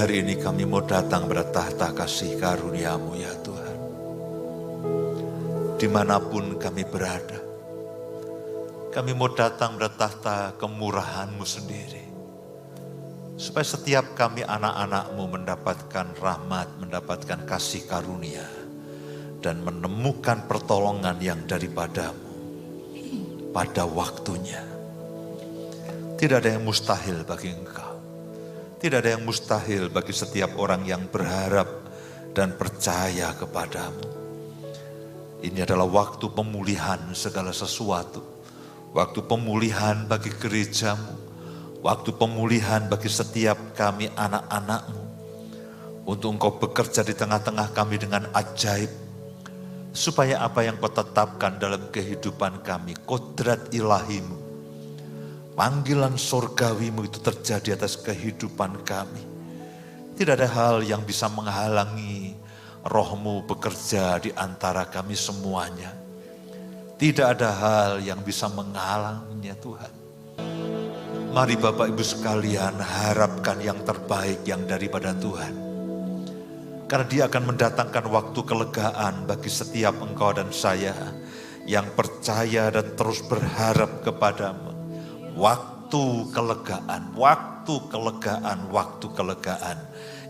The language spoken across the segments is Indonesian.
hari ini kami mau datang pada tahta kasih karunia-Mu ya Tuhan. Dimanapun kami berada, kami mau datang pada tahta kemurahan-Mu sendiri. Supaya setiap kami anak-anak-Mu mendapatkan rahmat, mendapatkan kasih karunia, dan menemukan pertolongan yang daripada-Mu pada waktunya. Tidak ada yang mustahil bagi Engkau. Tidak ada yang mustahil bagi setiap orang yang berharap dan percaya kepada-Mu. Ini adalah waktu pemulihan segala sesuatu. Waktu pemulihan bagi gereja-Mu. Waktu pemulihan bagi setiap kami anak-anak-Mu. Untuk Engkau bekerja di tengah-tengah kami dengan ajaib. Supaya apa yang Kau tetapkan dalam kehidupan kami, kodrat ilahi-Mu, panggilan surgawi-Mu itu terjadi atas kehidupan kami. Tidak ada hal yang bisa menghalangi Roh-Mu bekerja di antara kami semuanya. Tidak ada hal yang bisa menghalanginya Tuhan. Mari Bapak Ibu sekalian harapkan yang terbaik yang daripada Tuhan. Karena Dia akan mendatangkan waktu kelegaan bagi setiap engkau dan saya yang percaya dan terus berharap kepada-Mu. Waktu kelegaan, waktu kelegaan, waktu kelegaan.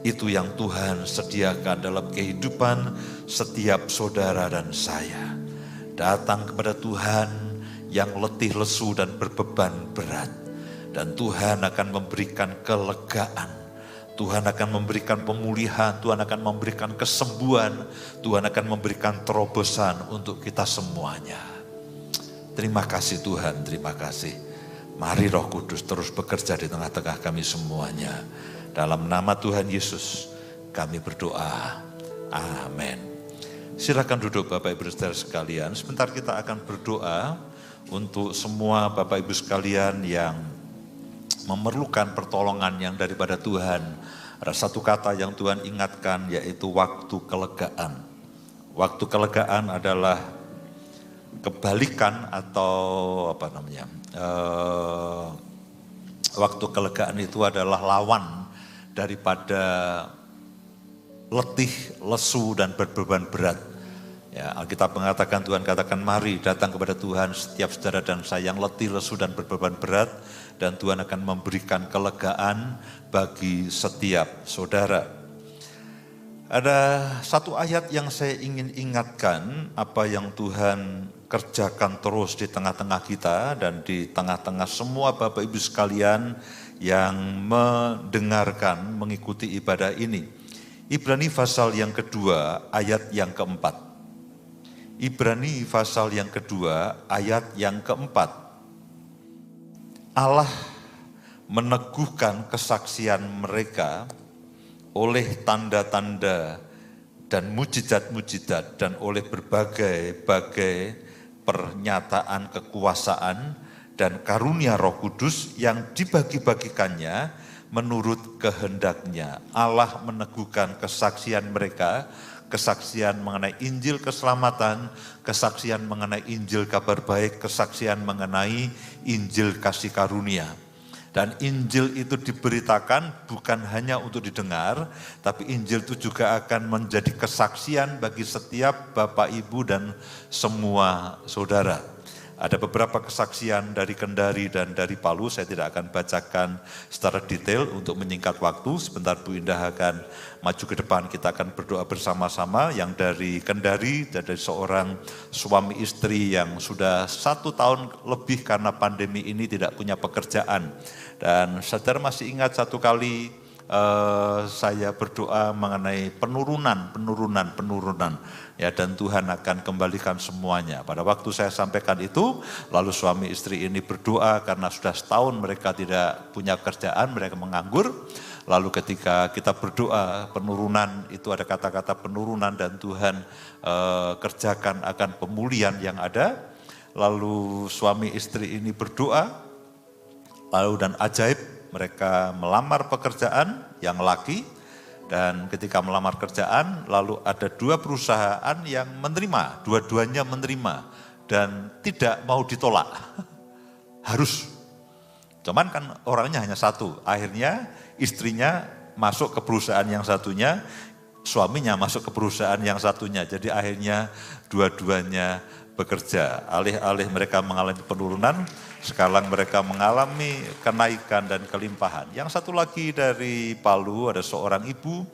Itu yang Tuhan sediakan dalam kehidupan setiap saudara dan saya. Datang kepada Tuhan yang letih, lesu dan berbeban berat. Dan Tuhan akan memberikan kelegaan. Tuhan akan memberikan pemulihan, Tuhan akan memberikan kesembuhan, Tuhan akan memberikan terobosan untuk kita semuanya. Terima kasih Tuhan, terima kasih. Mari Roh Kudus terus bekerja di tengah-tengah kami semuanya. Dalam nama Tuhan Yesus kami berdoa. Amin. Silakan duduk Bapak Ibu Saudara sekalian. Sebentar kita akan berdoa untuk semua Bapak Ibu sekalian yang memerlukan pertolongan yang daripada Tuhan. Ada satu kata yang Tuhan ingatkan, yaitu waktu kelegaan. Waktu kelegaan adalah kebalikan atau waktu kelegaan itu adalah lawan daripada letih, lesu dan berbeban berat. Ya, Alkitab mengatakan, Tuhan katakan, mari datang kepada Tuhan setiap saudara dan saya yang letih, lesu dan berbeban berat, dan Tuhan akan memberikan kelegaan bagi setiap saudara. Ada satu ayat yang saya ingin ingatkan, apa yang Tuhan kerjakan terus di tengah-tengah kita dan di tengah-tengah semua Bapak Ibu sekalian yang mendengarkan, mengikuti ibadah ini. Ibrani pasal yang kedua, ayat yang keempat. Ibrani pasal yang kedua, ayat yang keempat. Allah meneguhkan kesaksian mereka oleh tanda-tanda dan mujizat-mujizat dan oleh berbagai-bagai pernyataan kekuasaan dan karunia Roh Kudus yang dibagi-bagikannya menurut kehendaknya. Allah meneguhkan kesaksian mereka, kesaksian mengenai Injil keselamatan, kesaksian mengenai Injil kabar baik, kesaksian mengenai Injil kasih karunia. Dan Injil itu diberitakan bukan hanya untuk didengar, tapi Injil itu juga akan menjadi kesaksian bagi setiap Bapak, Ibu, dan semua saudara. Ada beberapa kesaksian dari Kendari dan dari Palu, saya tidak akan bacakan secara detail untuk menyingkat waktu. Sebentar Bu Indah akan maju ke depan, kita akan berdoa bersama-sama. Yang dari Kendari, dari seorang suami istri yang sudah 1 tahun lebih karena pandemi ini tidak punya pekerjaan. Dan saudara masih ingat satu kali saya berdoa mengenai penurunan. Ya, dan Tuhan akan kembalikan semuanya. Pada waktu saya sampaikan itu, lalu suami istri ini berdoa karena sudah setahun mereka tidak punya kerjaan, mereka menganggur. Lalu ketika kita berdoa penurunan, itu ada kata-kata penurunan dan Tuhan kerjakan akan pemulihan yang ada. Lalu suami istri ini berdoa, lalu dan ajaib mereka melamar pekerjaan yang laki. Dan ketika melamar kerjaan, lalu ada 2 perusahaan yang menerima, dua-duanya menerima dan tidak mau ditolak. Harus. Cuman kan orangnya hanya 1. Akhirnya istrinya masuk ke perusahaan yang satunya, suaminya masuk ke perusahaan yang satunya. Jadi akhirnya dua-duanya bekerja. Alih-alih mereka mengalami penurunan, sekarang mereka mengalami kenaikan dan kelimpahan. Yang satu lagi dari Palu, ada seorang ibu.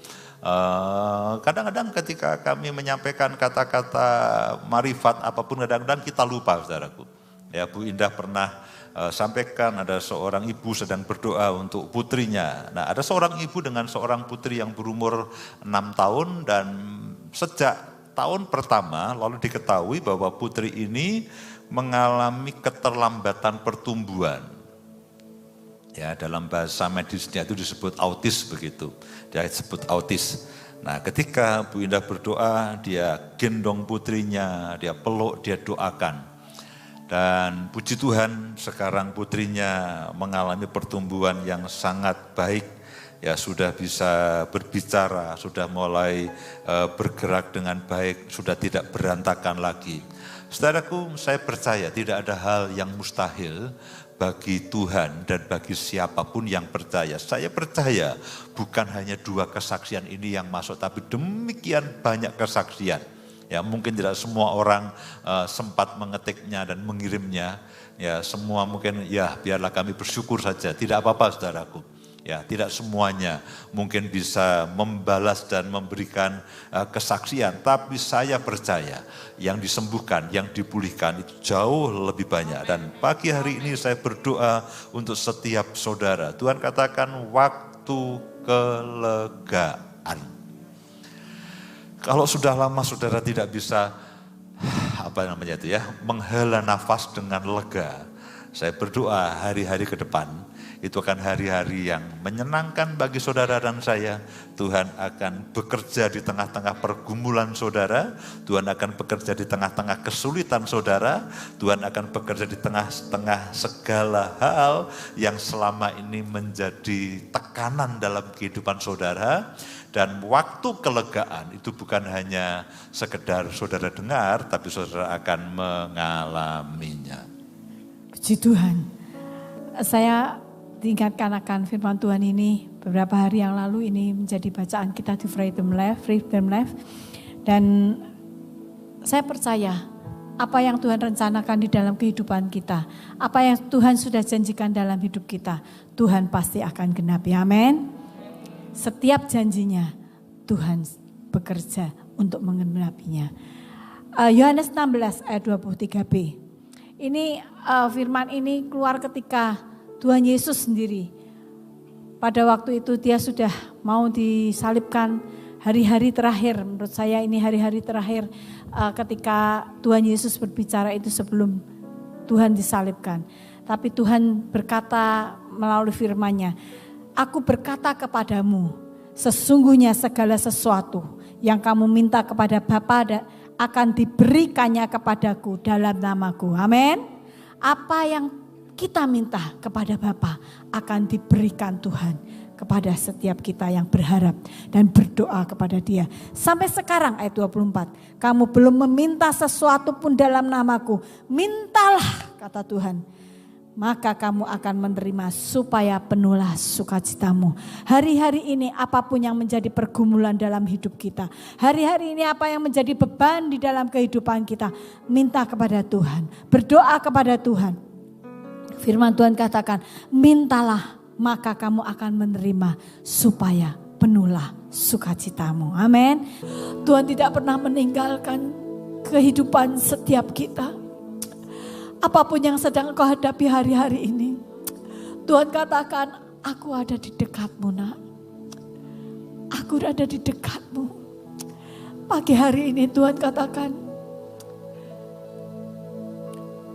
Kadang-kadang ketika kami menyampaikan kata-kata marifat apapun, kadang-kadang kita lupa, saudaraku. Ya, Bu Indah pernah sampaikan ada seorang ibu sedang berdoa untuk putrinya. Nah, ada seorang ibu dengan seorang putri yang berumur 6 tahun dan sejak tahun pertama lalu diketahui bahwa putri ini mengalami keterlambatan pertumbuhan. Ya, dalam bahasa medisnya itu disebut autis begitu. Dia disebut autis. Nah, ketika Bu Indah berdoa, dia gendong putrinya, dia peluk, dia doakan. Dan puji Tuhan, sekarang putrinya mengalami pertumbuhan yang sangat baik. Ya, sudah bisa berbicara, sudah mulai bergerak dengan baik, sudah tidak berantakan lagi. Saudaraku, saya percaya tidak ada hal yang mustahil bagi Tuhan dan bagi siapapun yang percaya. Saya percaya bukan hanya 2 kesaksian ini yang masuk, tapi demikian banyak kesaksian. Ya, mungkin tidak semua orang sempat mengetiknya dan mengirimnya. Ya, semua mungkin ya biarlah kami bersyukur saja. Tidak apa-apa, saudaraku. Ya, tidak semuanya mungkin bisa membalas dan memberikan kesaksian, tapi saya percaya yang disembuhkan, yang dipulihkan itu jauh lebih banyak. Dan pagi hari ini saya berdoa untuk setiap saudara. Tuhan katakan waktu kelegaan. Kalau sudah lama saudara tidak bisa menghela nafas dengan lega, saya berdoa hari-hari ke depan itu akan hari-hari yang menyenangkan bagi saudara dan saya. Tuhan akan bekerja di tengah-tengah pergumulan saudara, Tuhan akan bekerja di tengah-tengah kesulitan saudara, Tuhan akan bekerja di tengah-tengah segala hal yang selama ini menjadi tekanan dalam kehidupan saudara. Dan waktu kelegaan itu bukan hanya sekedar saudara dengar, tapi saudara akan mengalaminya. Puji Tuhan, saya diingatkan akan firman Tuhan ini beberapa hari yang lalu. Ini menjadi bacaan kita di Freedom Life. Dan saya percaya apa yang Tuhan rencanakan di dalam kehidupan kita, apa yang Tuhan sudah janjikan dalam hidup kita, Tuhan pasti akan genapi. Amin. Setiap janjinya Tuhan bekerja untuk menggenapinya. Yohanes 16 ayat 23b. Ini firman ini keluar ketika Tuhan Yesus sendiri. Pada waktu itu dia sudah mau disalibkan, hari-hari terakhir. Menurut saya ini hari-hari terakhir ketika Tuhan Yesus berbicara itu sebelum Tuhan disalibkan. Tapi Tuhan berkata melalui firman-Nya, Aku berkata kepadamu, sesungguhnya segala sesuatu yang kamu minta kepada Bapa akan diberikannya kepadaku dalam namaku. Amin. Apa yang kita minta kepada Bapa akan diberikan Tuhan kepada setiap kita yang berharap dan berdoa kepada Dia. Sampai sekarang ayat 24, kamu belum meminta sesuatu pun dalam namaku. Mintalah, kata Tuhan, maka kamu akan menerima supaya penuhlah sukacitamu. Hari-hari ini apapun yang menjadi pergumulan dalam hidup kita, hari-hari ini apa yang menjadi beban di dalam kehidupan kita, minta kepada Tuhan, berdoa kepada Tuhan. Firman Tuhan katakan, mintalah maka kamu akan menerima supaya penuhlah sukacitamu. Amin. Tuhan tidak pernah meninggalkan kehidupan setiap kita. Apapun yang sedang kau hadapi hari-hari ini, Tuhan katakan, aku ada di dekatmu, nak. Aku ada di dekatmu. Pagi hari ini Tuhan katakan,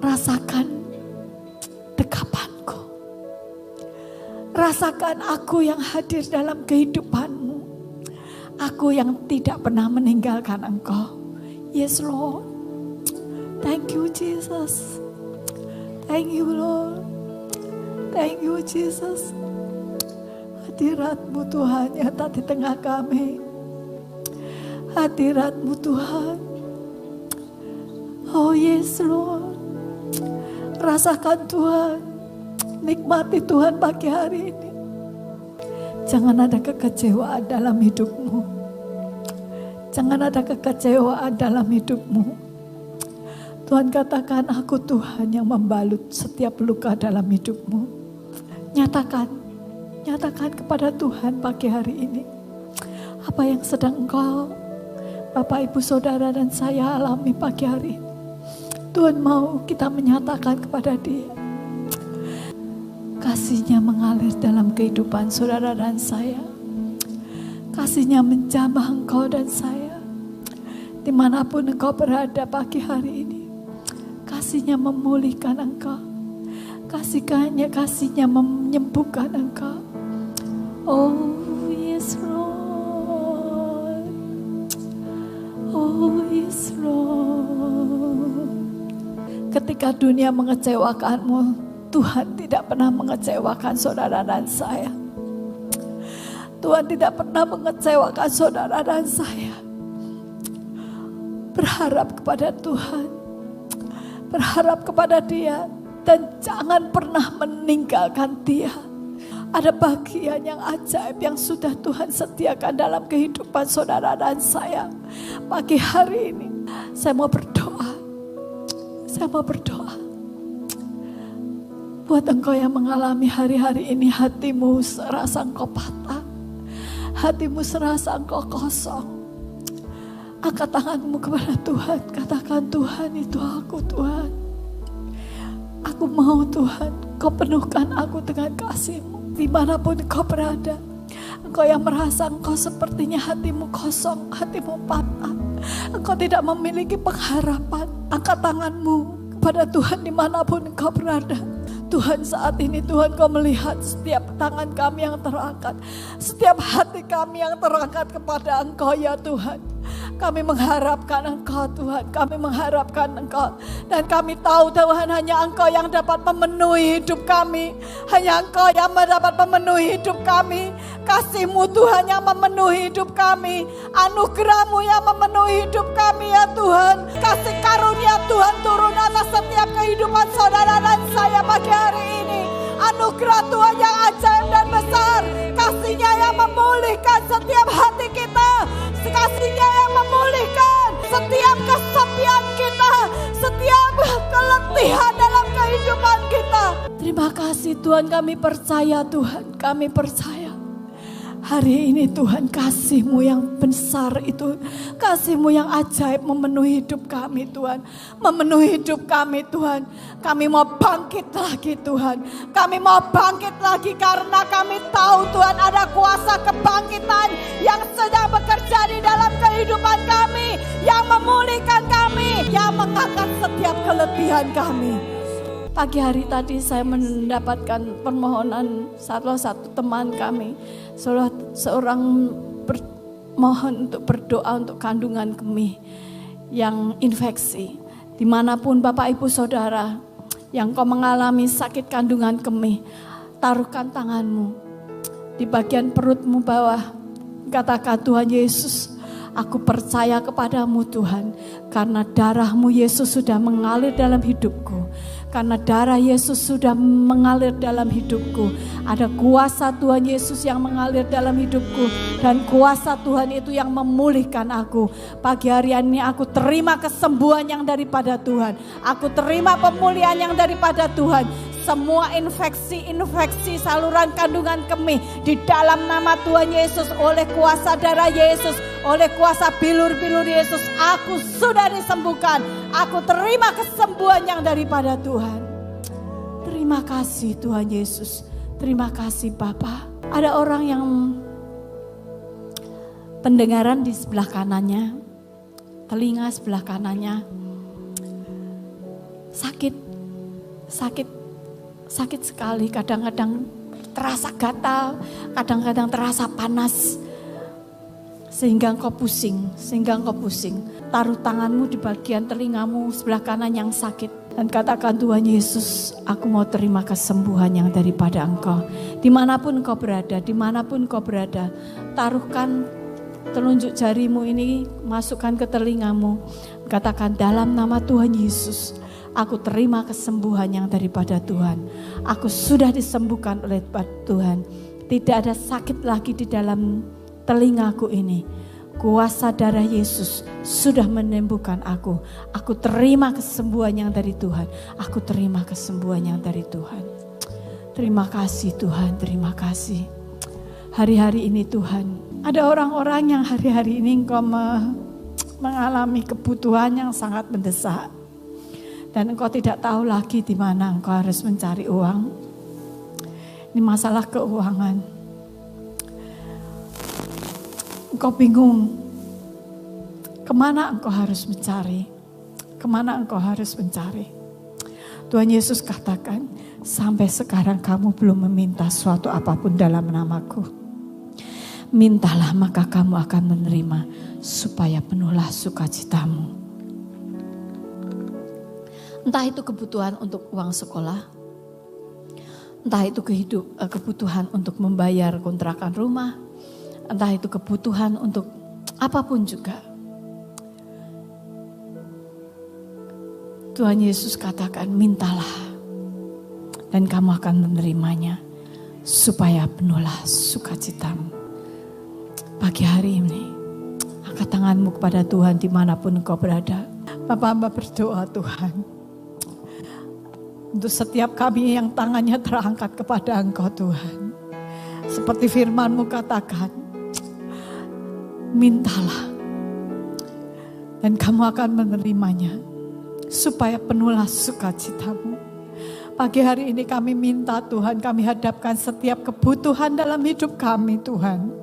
rasakan dekapanku. Rasakan aku yang hadir dalam kehidupanmu. Aku yang tidak pernah meninggalkan engkau. Yes Lord. Thank you Jesus. Thank you Lord. Thank you Jesus. Hadirat-Mu Tuhan nyata di tengah kami. Hadirat-Mu Tuhan. Oh yes Lord. Rasakan Tuhan. Nikmati Tuhan pagi hari ini. Jangan ada kekecewaan dalam hidupmu. Jangan ada kekecewaan dalam hidupmu. Tuhan katakan, aku Tuhan yang membalut setiap luka dalam hidupmu. Nyatakan kepada Tuhan pagi hari ini. Apa yang sedang engkau, Bapak, Ibu, Saudara, dan saya alami pagi hari ini. Tuhan mau kita menyatakan kepada Dia. Kasih-Nya mengalir dalam kehidupan saudara dan saya. Kasih-Nya menjamah engkau dan saya. Dimanapun engkau berada pagi hari ini. Kasih-Nya memulihkan engkau. Kasih-Nya menyembuhkan engkau. Oh yes Lord. Oh yes Lord. Ketika dunia mengecewakanmu, Tuhan tidak pernah mengecewakan saudara dan saya. Tuhan tidak pernah mengecewakan saudara dan saya. Berharap kepada Tuhan. Berharap kepada Dia. Dan jangan pernah meninggalkan Dia. Ada bagian yang ajaib yang sudah Tuhan sediakan dalam kehidupan saudara dan saya. Pagi hari ini saya mau berdoa. Saya mau berdoa. Buat engkau yang mengalami hari-hari ini, hatimu serasa engkau patah. Hatimu serasa engkau kosong. Angkat tanganmu kepada Tuhan. Katakan, Tuhan, itu aku Tuhan. Aku mau Tuhan, Kau penuhkan aku dengan kasih-Mu. Dimanapun engkau berada. Engkau yang merasa engkau sepertinya hatimu kosong, hatimu patah. Engkau tidak memiliki pengharapan. Angkat tanganmu kepada Tuhan dimanapun engkau berada. Tuhan, saat ini Tuhan, Kau melihat setiap tangan kami yang terangkat, setiap hati kami yang terangkat kepada Engkau ya Tuhan. Kami mengharapkan Engkau Tuhan, kami mengharapkan Engkau. Dan kami tahu Tuhan, hanya Engkau yang dapat memenuhi hidup kami. Hanya Engkau yang dapat memenuhi hidup kami. Kasih-Mu Tuhan yang memenuhi hidup kami. Anugerah-Mu yang memenuhi hidup kami ya Tuhan. Kasih karunia Tuhan turun atas setiap kehidupan saudara dan saya pagi hari ini. Anugerah Tuhan yang ajaib dan besar. Kasih-Nya yang memulihkan setiap hati kita. Kasih-Nya yang memulihkan setiap kesepian kita. Setiap keletihan dalam kehidupan kita. Terima kasih Tuhan, kami percaya Tuhan. Kami percaya. Hari ini Tuhan, kasih-Mu yang besar itu, kasih-Mu yang ajaib memenuhi hidup kami Tuhan. Memenuhi hidup kami Tuhan. Kami mau bangkit lagi Tuhan. Kami mau bangkit lagi karena kami tahu Tuhan ada kuasa kebangkitan yang sedang bekerja di dalam kehidupan kami. Yang memulihkan kami, yang mengangkat setiap keletihan kami. Pagi hari tadi saya mendapatkan permohonan salah satu teman kami. Seorang mohon untuk berdoa untuk kandungan kemih yang infeksi. Dimanapun Bapak Ibu Saudara yang kau mengalami sakit kandungan kemih, taruhkan tanganmu di bagian perutmu bawah. Katakan, Tuhan Yesus, aku percaya kepadamu Tuhan, karena darah-Mu Yesus sudah mengalir dalam hidupku. Karena darah Yesus sudah mengalir dalam hidupku. Ada kuasa Tuhan Yesus yang mengalir dalam hidupku. Dan kuasa Tuhan itu yang memulihkan aku. Pagi hari ini aku terima kesembuhan yang daripada Tuhan. Aku terima pemulihan yang daripada Tuhan. Semua infeksi saluran kandungan kemih di dalam nama Tuhan Yesus, oleh kuasa darah Yesus, oleh kuasa bilur-bilur Yesus, aku sudah disembuhkan. Aku terima kesembuhan yang daripada Tuhan. Terima kasih Tuhan Yesus. Terima kasih Bapa. Ada orang yang pendengaran di sebelah kanannya, telinga sebelah kanannya sakit sekali, kadang-kadang terasa gatal, kadang-kadang terasa panas, sehingga engkau pusing. Taruh tanganmu di bagian telingamu sebelah kanan yang sakit dan katakan, Tuhan Yesus, aku mau terima kesembuhan yang daripada Engkau. Dimanapun engkau berada, taruhkan telunjuk jarimu ini, masukkan ke telingamu, katakan, dalam nama Tuhan Yesus, aku terima kesembuhan yang daripada Tuhan. Aku sudah disembuhkan oleh Tuhan. Tidak ada sakit lagi di dalam telingaku ini. Kuasa darah Yesus sudah menyembuhkan aku. Aku terima kesembuhan yang dari Tuhan. Aku terima kesembuhan yang dari Tuhan. Terima kasih Tuhan, terima kasih. Hari-hari ini Tuhan, ada orang-orang yang hari-hari ini Engkau mengalami kebutuhan yang sangat mendesak. Dan engkau tidak tahu lagi di mana engkau harus mencari uang. Ini masalah keuangan. Engkau bingung. Kemana engkau harus mencari? Kemana engkau harus mencari? Tuhan Yesus katakan, sampai sekarang kamu belum meminta suatu apapun dalam namaku. Mintalah maka kamu akan menerima, supaya penuhlah sukacitamu. Entah itu kebutuhan untuk uang sekolah, entah itu kebutuhan untuk membayar kontrakan rumah, entah itu kebutuhan untuk apapun juga. Tuhan Yesus katakan, mintalah dan kamu akan menerimanya, supaya penuhlah sukacitamu. Pagi hari ini, angkat tanganmu kepada Tuhan dimanapun engkau berada. Bapak hamba berdoa Tuhan, untuk setiap kami yang tangannya terangkat kepada Engkau Tuhan. Seperti firman-Mu katakan, mintalah dan kamu akan menerimanya, supaya penuhlah sukacitamu. Pagi hari ini kami minta Tuhan, kami hadapkan setiap kebutuhan dalam hidup kami Tuhan.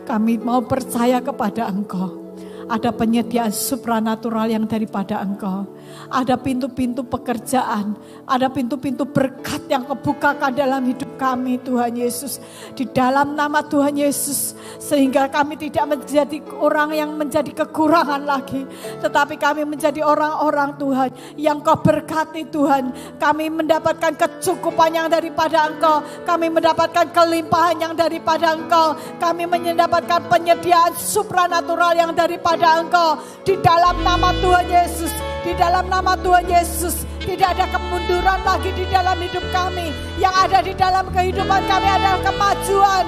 Kami mau percaya kepada Engkau. Ada penyediaan supranatural yang daripada Engkau. Ada pintu-pintu pekerjaan. Ada pintu-pintu berkat yang kebukakan dalam hidup kami Tuhan Yesus. Di dalam nama Tuhan Yesus. Sehingga kami tidak menjadi orang yang menjadi kekurangan lagi. Tetapi kami menjadi orang-orang Tuhan yang Kau berkati Tuhan. Kami mendapatkan kecukupan yang daripada Engkau. Kami mendapatkan kelimpahan yang daripada Engkau. Kami mendapatkan penyediaan supranatural yang daripada Engkau. Di dalam nama Tuhan Yesus, di dalam nama Tuhan Yesus, tidak ada kemunduran lagi di dalam hidup kami. Yang ada di dalam kehidupan kami adalah kemajuan,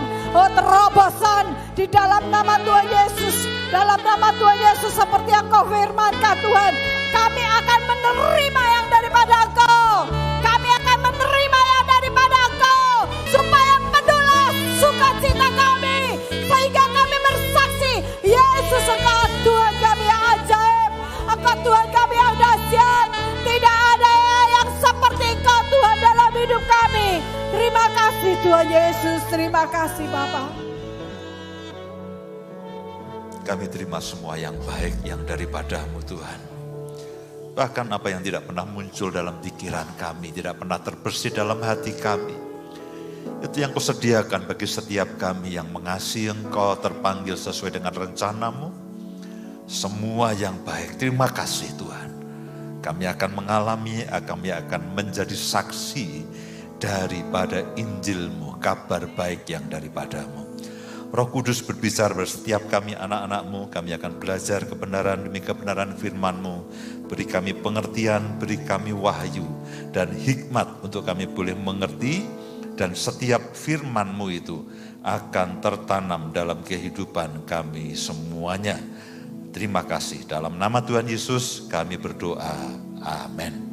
terobosan di dalam nama Tuhan Yesus. Dalam nama Tuhan Yesus, seperti yang Kau firmankan Tuhan, kami akan menerima yang daripada Engkau. Kami akan menerima yang daripada Engkau, supaya penuhlah sukacita kami, sehingga kami bersaksi, Yesus Engkau Tuhan kami yang ajaib, Engkau Tuhan kami yang dahsyat. Tidak ada yang seperti Engkau Tuhan dalam hidup kami. Terima kasih Tuhan Yesus, terima kasih Bapa. Kami terima semua yang baik yang daripada-Mu Tuhan. Bahkan apa yang tidak pernah muncul dalam pikiran kami, tidak pernah terbersih dalam hati kami, itu yang Kau sediakan bagi setiap kami yang mengasihi Engkau, terpanggil sesuai dengan rencana-Mu. Semua yang baik, terima kasih Tuhan. Kami akan mengalami, kami akan menjadi saksi daripada Injil-Mu, kabar baik yang daripada-Mu. Roh Kudus berbicara pada setiap kami anak-anak-Mu, kami akan belajar kebenaran demi kebenaran firman-Mu. Beri kami pengertian, beri kami wahyu dan hikmat untuk kami boleh mengerti, dan setiap firman-Mu itu akan tertanam dalam kehidupan kami semuanya. Terima kasih. Dalam nama Tuhan Yesus kami berdoa. Amin.